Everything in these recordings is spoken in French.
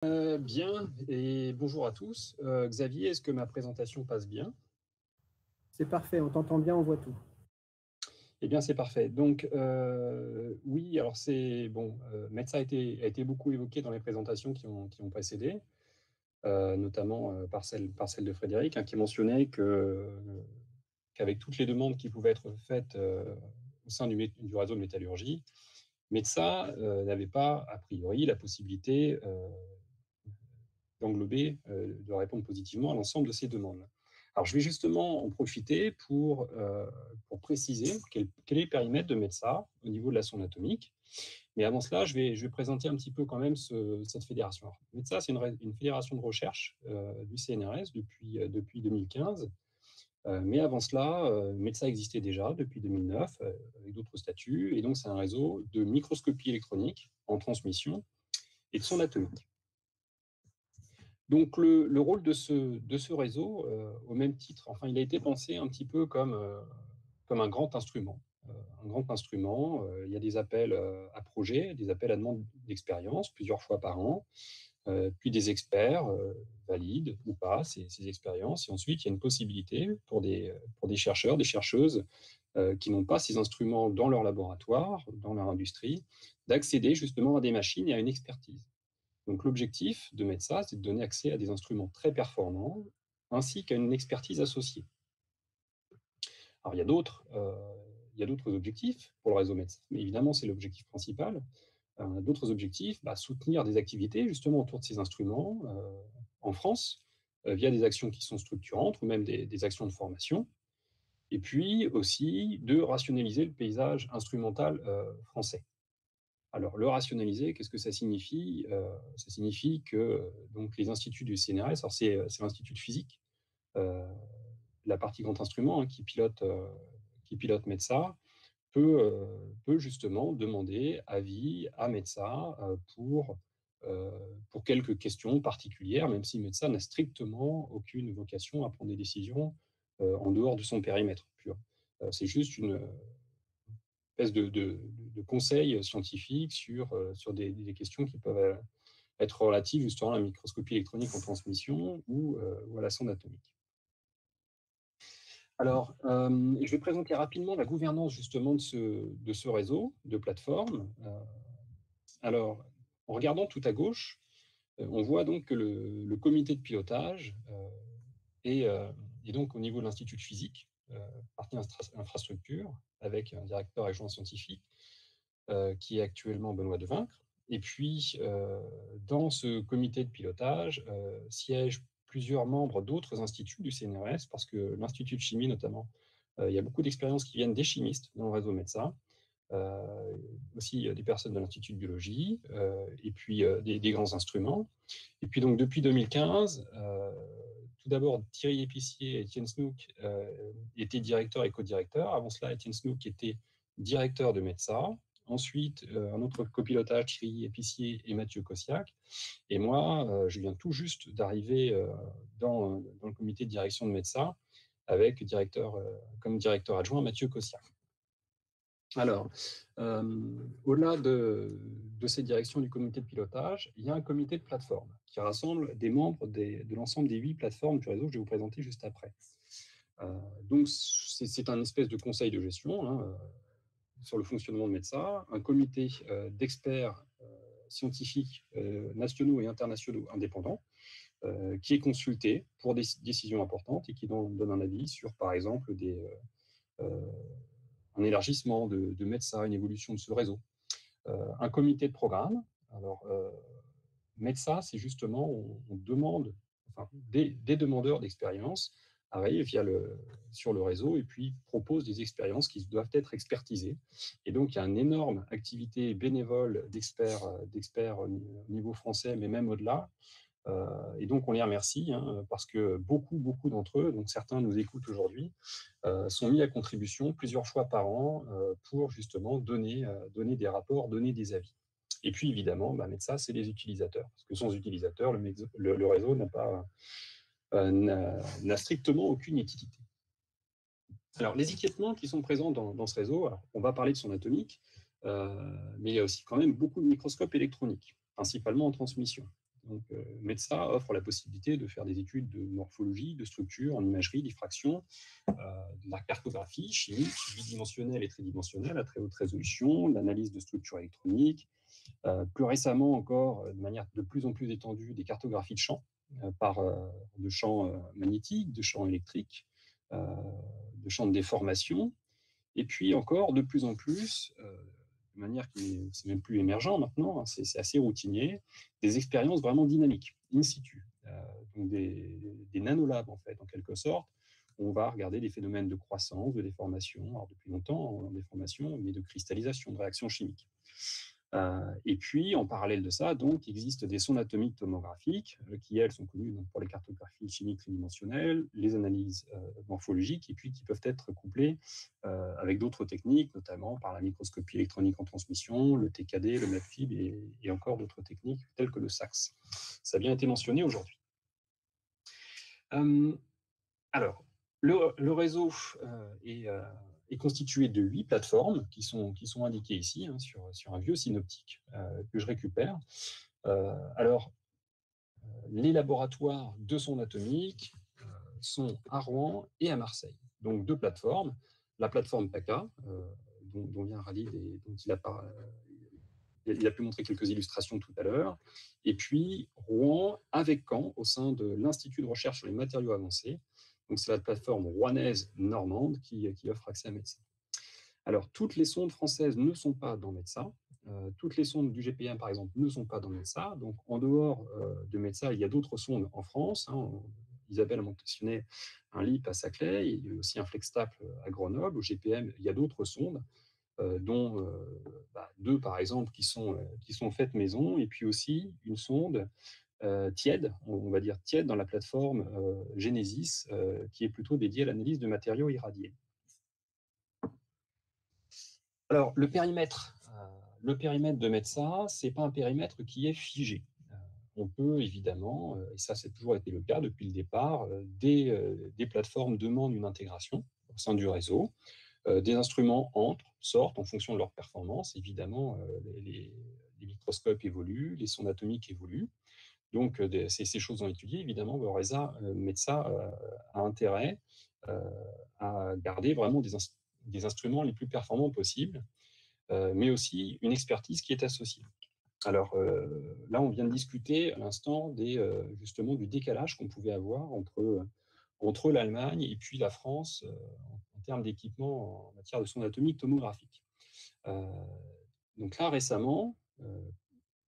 Bien, et bonjour à tous. Xavier, est-ce que ma présentation passe bien? C'est parfait, on t'entend bien, on voit tout. Eh bien, c'est parfait. Donc, oui, alors c'est bon, Metsa a été beaucoup évoqué dans les présentations qui ont précédé, notamment par celle de Frédéric, hein, qui mentionnait qu'avec toutes les demandes qui pouvaient être faites au sein du réseau de métallurgie, Metsa n'avait pas, a priori, la possibilité d'englober, de répondre positivement à l'ensemble de ces demandes. Alors, je vais justement en profiter pour préciser quel est le périmètre de METSA au niveau de la sonde atomique. Mais avant cela, je vais présenter un petit peu quand même cette fédération. Alors, METSA, c'est une fédération de recherche du CNRS depuis 2015. Mais avant cela, METSA existait déjà depuis 2009 avec d'autres statuts. Et donc, c'est un réseau de microscopie électronique en transmission et de sonde atomique. Donc le rôle de ce réseau, au même titre, enfin, il a été pensé un petit peu comme un grand instrument. Un grand instrument, il y a des appels à projets, des appels à demande d'expérience plusieurs fois par an, puis des experts valident ou pas ces expériences. Et ensuite, il y a une possibilité pour des chercheurs, des chercheuses qui n'ont pas ces instruments dans leur laboratoire, dans leur industrie, d'accéder justement à des machines et à une expertise. Donc l'objectif de METSA, c'est de donner accès à des instruments très performants, ainsi qu'à une expertise associée. Alors il y a d'autres objectifs pour le réseau METSA, mais évidemment c'est l'objectif principal. On a d'autres objectifs, soutenir des activités justement autour de ces instruments en France, via des actions qui sont structurantes ou même des actions de formation, et puis aussi de rationaliser le paysage instrumental français. Alors, le rationaliser, qu'est-ce que ça signifie? Ça signifie que donc les instituts du CNRS, alors c'est l'Institut de physique, euh, la partie grand instrument, hein, qui pilote METSA, peut justement demander avis à METSA pour quelques questions particulières, même si METSA n'a strictement aucune vocation à prendre des décisions en dehors de son périmètre pur. C'est juste une espèce de conseils scientifiques sur des questions qui peuvent être relatives justement à la microscopie électronique en transmission ou à la sonde atomique. Alors, je vais présenter rapidement la gouvernance justement de ce réseau de plateformes. Alors, en regardant tout à gauche, on voit donc que le comité de pilotage est donc au niveau de l'Institut de physique, partie infrastructure, avec un directeur adjoint scientifique, qui est actuellement Benoît Devaincre. Et puis, dans ce comité de pilotage siègent plusieurs membres d'autres instituts du CNRS, parce que l'Institut de chimie notamment, il y a beaucoup d'expériences qui viennent des chimistes dans le réseau METSA, aussi des personnes de l'Institut de biologie, et puis des grands instruments. Et puis donc depuis 2015, tout d'abord Thierry Épicier et Étienne Snook étaient directeurs et co-directeurs. Avant cela, Étienne Snook était directeur de METSA. Ensuite, un autre copilotage, Thierry Épicier et Mathieu Kossiak. Et moi, je viens tout juste d'arriver dans le comité de direction de METSA avec comme directeur adjoint Mathieu Kossiak. Alors, au-delà de ces directions du comité de pilotage, il y a un comité de plateforme qui rassemble des membres de l'ensemble des 8 plateformes du réseau que je vais vous présenter juste après. Donc, c'est un espèce de conseil de gestion, hein, sur le fonctionnement de METSA, un comité d'experts scientifiques nationaux et internationaux indépendants qui est consulté pour des décisions importantes et qui donne un avis sur, par exemple, un élargissement de METSA, une évolution de ce réseau. Un comité de programme. Alors, METSA, c'est justement, on demande, enfin, des demandeurs d'expérience arrivent sur le réseau et puis proposent des expériences qui doivent être expertisées. Et donc, il y a une énorme activité bénévole d'experts au niveau français, mais même au-delà. Et donc, on les remercie, hein, parce que beaucoup d'entre eux, donc certains nous écoutent aujourd'hui, sont mis à contribution plusieurs fois par an pour justement donner des rapports, donner des avis. Et puis évidemment, METSA, c'est les utilisateurs, parce que sans utilisateurs, le réseau n'a strictement aucune utilité. Alors, les équipements qui sont présents dans ce réseau, alors, on va parler de son atomique, mais il y a aussi quand même beaucoup de microscopes électroniques, principalement en transmission. Donc, METSA offre la possibilité de faire des études de morphologie, de structure, en imagerie, diffraction, de la cartographie chimique, bidimensionnelle et tridimensionnelle à très haute résolution, l'analyse de structures électroniques, plus récemment encore, de manière de plus en plus étendue, des cartographies de champs, de champs magnétiques, de champs électriques, de champs de déformation, et puis encore de plus en plus, de manière qui c'est même plus émergent maintenant, hein, c'est assez routinier, des expériences vraiment dynamiques, in situ, donc des nanolabs en fait, en quelque sorte. On va regarder des phénomènes de croissance, de déformation, alors depuis longtemps en déformation, mais de cristallisation, de réaction chimique. Et puis, en parallèle de ça, donc, il existe des sondes atomiques tomographiques qui, elles, sont connues donc, pour les cartographies chimiques tridimensionnelles, les analyses morphologiques, et puis qui peuvent être couplées avec d'autres techniques, notamment par la microscopie électronique en transmission, le TKD, le MAPFIB, et encore d'autres techniques telles que le SAX. Ça a bien été mentionné aujourd'hui. Alors, le réseau est constitué de 8 plateformes qui sont indiquées ici, hein, sur un vieux synoptique que je récupère. Alors, les laboratoires de sondes atomiques sont à Rouen et à Marseille. Donc, 2 plateformes. La plateforme PACA, dont vient Ralid et dont il a pu montrer quelques illustrations tout à l'heure. Et puis, Rouen avec Caen, au sein de l'Institut de recherche sur les matériaux avancés. Donc, c'est la plateforme rouennaise normande qui offre accès à METSA. Alors, toutes les sondes françaises ne sont pas dans METSA. Toutes les sondes du GPM, par exemple, ne sont pas dans METSA. Donc, en dehors de METSA, il y a d'autres sondes en France. Hein. Isabelle a mentionné un LIP à Saclay, il y a aussi un FlexTap à Grenoble. Au GPM, il y a d'autres sondes, dont 2, par exemple, qui sont faites maison, et puis aussi une sonde tiède, on va dire tiède, dans la plateforme Genesis, qui est plutôt dédiée à l'analyse de matériaux irradiés. Alors, le périmètre de METSA, ce n'est pas un périmètre qui est figé. On peut évidemment, et ça c'est toujours été le cas depuis le départ, des plateformes demandent une intégration au sein du réseau. Des instruments entrent, sortent en fonction de leur performance. Évidemment, les microscopes évoluent, les sondes atomiques évoluent. Donc, ces choses ont étudié. Évidemment, METSA a intérêt à garder vraiment des instruments les plus performants possibles, mais aussi une expertise qui est associée. Alors là, on vient de discuter à l'instant justement du décalage qu'on pouvait avoir entre l'Allemagne et puis la France en termes d'équipement en matière de sondes atomiques tomographiques. Donc là, récemment,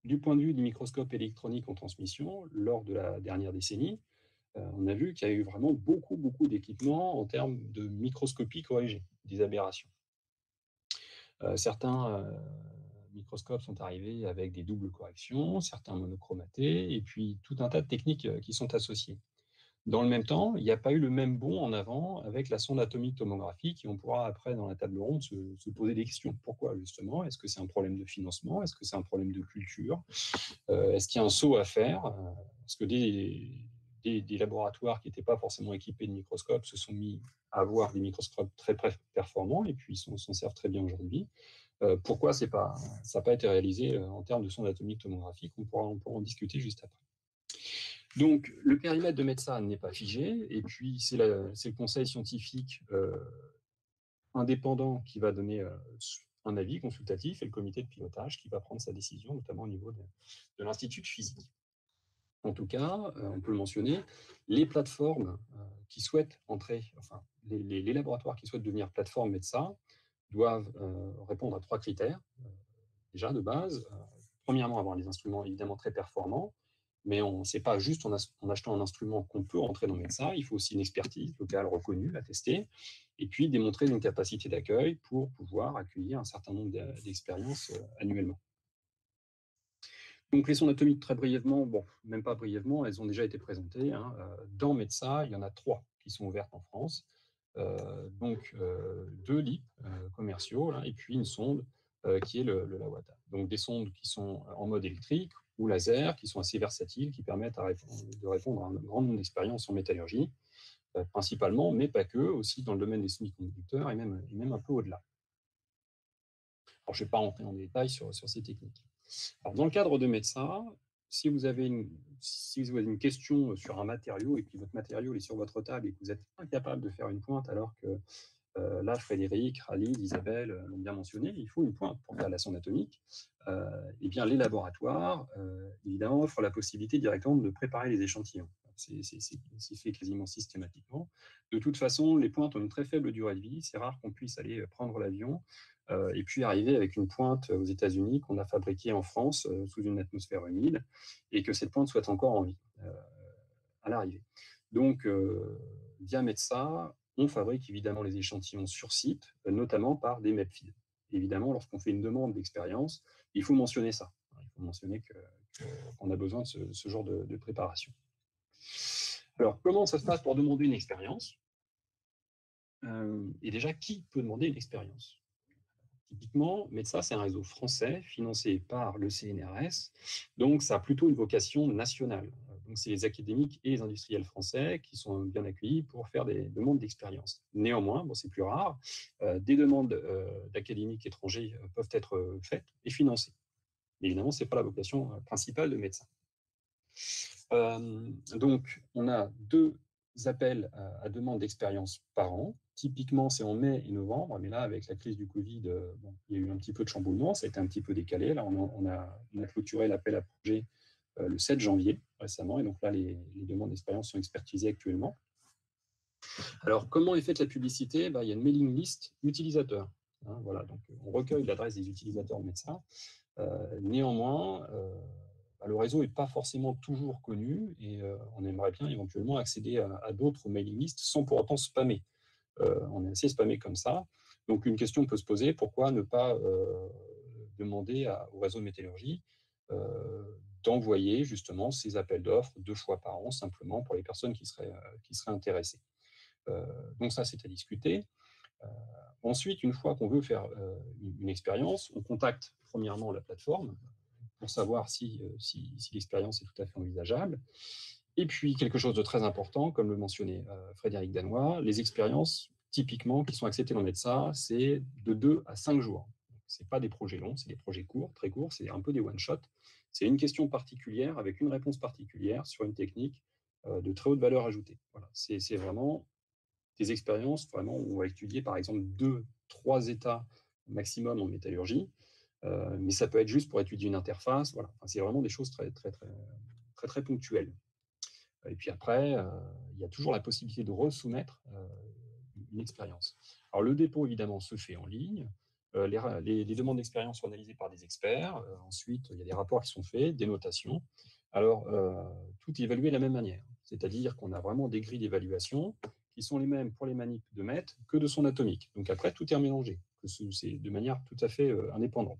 du point de vue du microscope électronique en transmission, lors de la dernière décennie, on a vu qu'il y a eu vraiment beaucoup d'équipements en termes de microscopie corrigée des aberrations. Certains microscopes sont arrivés avec des doubles corrections, certains monochromatés, et puis tout un tas de techniques qui sont associées. Dans le même temps, il n'y a pas eu le même bond en avant avec la sonde atomique tomographique, et on pourra après, dans la table ronde, se poser des questions. Pourquoi, justement? Est-ce que c'est un problème de financement? Est-ce que c'est un problème de culture? Est-ce qu'il y a un saut à faire? Est-ce que des laboratoires qui n'étaient pas forcément équipés de microscopes se sont mis à avoir des microscopes très performants et puis s'en servent très bien aujourd'hui? Pourquoi ça n'a pas été réalisé en termes de sonde atomique tomographique? On pourra en discuter juste après. Donc, le périmètre de METSA n'est pas figé, et puis c'est le conseil scientifique indépendant qui va donner un avis consultatif, et le comité de pilotage qui va prendre sa décision, notamment au niveau de l'Institut de physique. En tout cas, on peut le mentionner, les plateformes qui souhaitent entrer, enfin, les laboratoires qui souhaitent devenir plateforme METSA doivent répondre à 3 critères, déjà de base. Premièrement, avoir des instruments évidemment très performants, mais ce n'est pas juste en achetant un instrument qu'on peut rentrer dans METSA, il faut aussi une expertise locale reconnue, attestée, et puis démontrer une capacité d'accueil pour pouvoir accueillir un certain nombre d'expériences annuellement. Donc les sondes atomiques, très brièvement, bon, même pas brièvement, elles ont déjà été présentées. Hein. Dans METSA, il y en a 3 qui sont ouvertes en France. Donc 2 LIP commerciaux, là, et puis une sonde qui est le Lawata. Donc des sondes qui sont en mode électrique ou laser, qui sont assez versatiles, qui permettent de répondre à un grand nombre d'expériences en métallurgie, principalement, mais pas que, aussi dans le domaine des semi-conducteurs et même un peu au-delà. Alors je ne vais pas rentrer en détail sur ces techniques. Alors, dans le cadre de METSA, si vous avez une question sur un matériau et que votre matériau est sur votre table et que vous êtes incapable de faire une pointe alors que là, Frédéric, Khalid, Isabelle l'ont bien mentionné, il faut une pointe pour faire la sonde atomique. Eh bien, les laboratoires, évidemment, offrent la possibilité directement de préparer les échantillons. C'est fait quasiment systématiquement. De toute façon, les pointes ont une très faible durée de vie. C'est rare qu'on puisse aller prendre l'avion et puis arriver avec une pointe aux États-Unis qu'on a fabriquée en France sous une atmosphère humide et que cette pointe soit encore en vie à l'arrivée. Donc, via METSA, on fabrique évidemment les échantillons sur site, notamment par des MEPFIL. Évidemment, lorsqu'on fait une demande d'expérience, il faut mentionner ça. Il faut mentionner qu'on a besoin de ce genre de préparation. Alors, comment ça se passe pour demander une expérience et déjà, qui peut demander une expérience? Typiquement, METSA, c'est un réseau français financé par le CNRS, donc ça a plutôt une vocation nationale. Donc, c'est les académiques et les industriels français qui sont bien accueillis pour faire des demandes d'expérience. Néanmoins, bon, c'est plus rare, des demandes d'académiques étrangers peuvent être faites et financées. Mais évidemment, ce n'est pas la vocation principale de METSA. Donc, on a 2 appels à demande d'expérience par an. Typiquement, c'est en mai et novembre, mais là, avec la crise du Covid, bon, il y a eu un petit peu de chamboulement, ça a été un petit peu décalé. Là, on a clôturé l'appel à projet le 7 janvier récemment, et donc là, les demandes d'expérience sont expertisées actuellement. Alors, comment est faite la publicité? Il y a une mailing list utilisateur. Hein, voilà, donc on recueille l'adresse des utilisateurs de METSA. Néanmoins, le réseau n'est pas forcément toujours connu et on aimerait bien éventuellement accéder à d'autres mailing lists sans pour autant spammer. On est assez spammé comme ça. Donc, une question peut se poser, pourquoi ne pas demander au réseau de métallurgie d'envoyer justement ces appels d'offres 2 fois par an, simplement pour les personnes qui seraient intéressées. Donc ça, c'est à discuter. Ensuite, une fois qu'on veut faire une expérience, on contacte premièrement la plateforme pour savoir si l'expérience est tout à fait envisageable. Et puis, quelque chose de très important, comme le mentionnait Frédéric Danois, les expériences typiquement qui sont acceptées dans METSA, c'est de 2 à 5 jours. Ce n'est pas des projets longs, c'est des projets courts, très courts, c'est un peu des one-shots. C'est une question particulière avec une réponse particulière sur une technique de très haute valeur ajoutée. Voilà. C'est vraiment des expériences vraiment où on va étudier par exemple 2, 3 états maximum en métallurgie, mais ça peut être juste pour étudier une interface. Voilà. Enfin, c'est vraiment des choses très ponctuelles. Et puis après, il y a toujours la possibilité de resoumettre une expérience. Alors le dépôt évidemment se fait en ligne. Les demandes d'expérience sont analysées par des experts. Ensuite, il y a des rapports qui sont faits, des notations. Alors, tout est évalué de la même manière. C'est-à-dire qu'on a vraiment des grilles d'évaluation qui sont les mêmes pour les manips de MET que de son atomique. Donc après, tout est mélangé. C'est de manière tout à fait indépendante.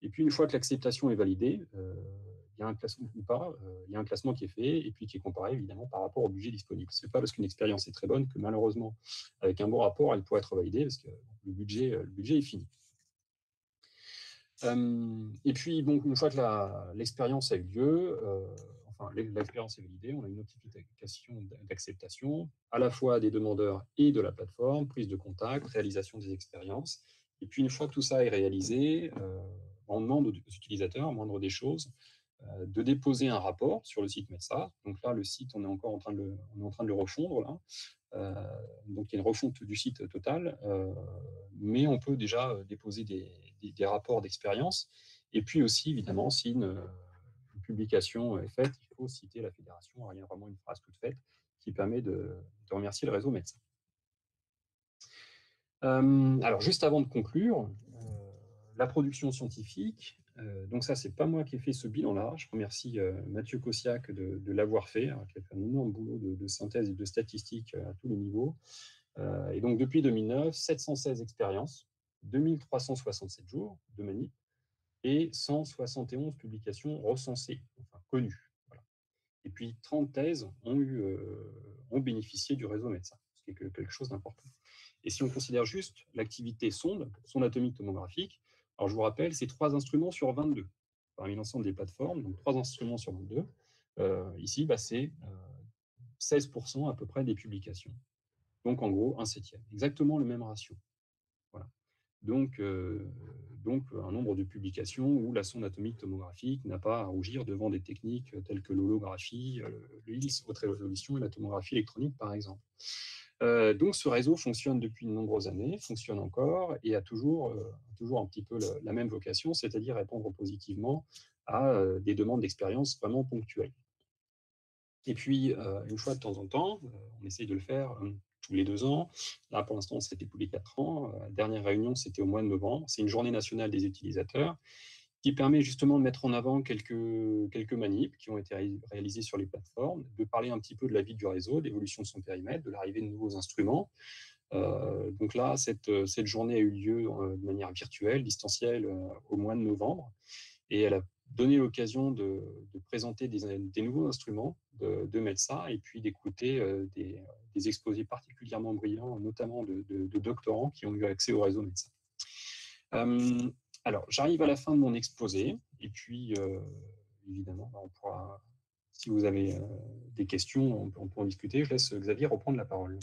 Et puis, une fois que l'acceptation est validée, il y a un classement ou pas, il y a un classement qui est fait et puis qui est comparé évidemment par rapport au budget disponible. Ce n'est pas parce qu'une expérience est très bonne que malheureusement, avec un bon rapport, elle pourrait être validée parce que le budget est fini. Et puis, bon, une fois que l'expérience a eu lieu, l'expérience est validée, on a une notification d'acceptation à la fois des demandeurs et de la plateforme, prise de contact, réalisation des expériences. Et puis, une fois que tout ça est réalisé, on demande aux utilisateurs, à moindre des choses, de déposer un rapport sur le site METSA. Donc là, le site, on est encore en train de le refondre. Là. Donc il y a une refonte du site total, mais on peut déjà déposer des rapports d'expérience. Et puis aussi, évidemment, si une publication est faite, il faut citer la fédération. Alors, il y a vraiment une phrase toute faite qui permet de remercier le réseau METSA. Alors, juste avant de conclure, la production scientifique, donc ça, c'est pas moi qui ai fait ce bilan-là. Je remercie Mathieu Kossiak de l'avoir fait, qui a fait un énorme boulot de synthèse et de statistiques à tous les niveaux. Et donc, depuis 2009, 716 expériences, 2367 jours de manip et 171 publications recensées, enfin connues. Voilà. Et puis, 30 thèses ont bénéficié du réseau METSA, ce qui est quelque chose d'important. Et si on considère juste l'activité sonde atomique tomographique, alors je vous rappelle, c'est 3 instruments sur 22 parmi l'ensemble des plateformes, donc 3 instruments sur 22. Ici, c'est 16% à peu près des publications. Donc, en gros, 1/7. Exactement le même ratio. Voilà. Donc donc un nombre de publications où la sonde atomique tomographique n'a pas à rougir devant des techniques telles que l'holographie, l'hélice haute résolution et la tomographie électronique, par exemple. Donc ce réseau fonctionne depuis de nombreuses années, fonctionne encore et a toujours un petit peu la même vocation, c'est-à-dire répondre positivement à des demandes d'expérience vraiment ponctuelles. Et puis, une fois de temps en temps, on essaye de le faire tous les 2 ans. Là, pour l'instant, c'était tous les 4 ans. La dernière réunion, c'était au mois de novembre. C'est une journée nationale des utilisateurs qui permet justement de mettre en avant quelques manips qui ont été réalisées sur les plateformes, de parler un petit peu de la vie du réseau, d'évolution de son périmètre, de l'arrivée de nouveaux instruments. Donc là, cette journée a eu lieu de manière virtuelle, distancielle, au mois de novembre, et elle a donné l'occasion de présenter des nouveaux instruments de MELSA et puis d'écouter des exposés particulièrement brillants, notamment de doctorants qui ont eu accès au réseau MELSA. Alors, j'arrive à la fin de mon exposé, et puis évidemment, on pourra, si vous avez des questions, on peut en discuter. Je laisse Xavier reprendre la parole.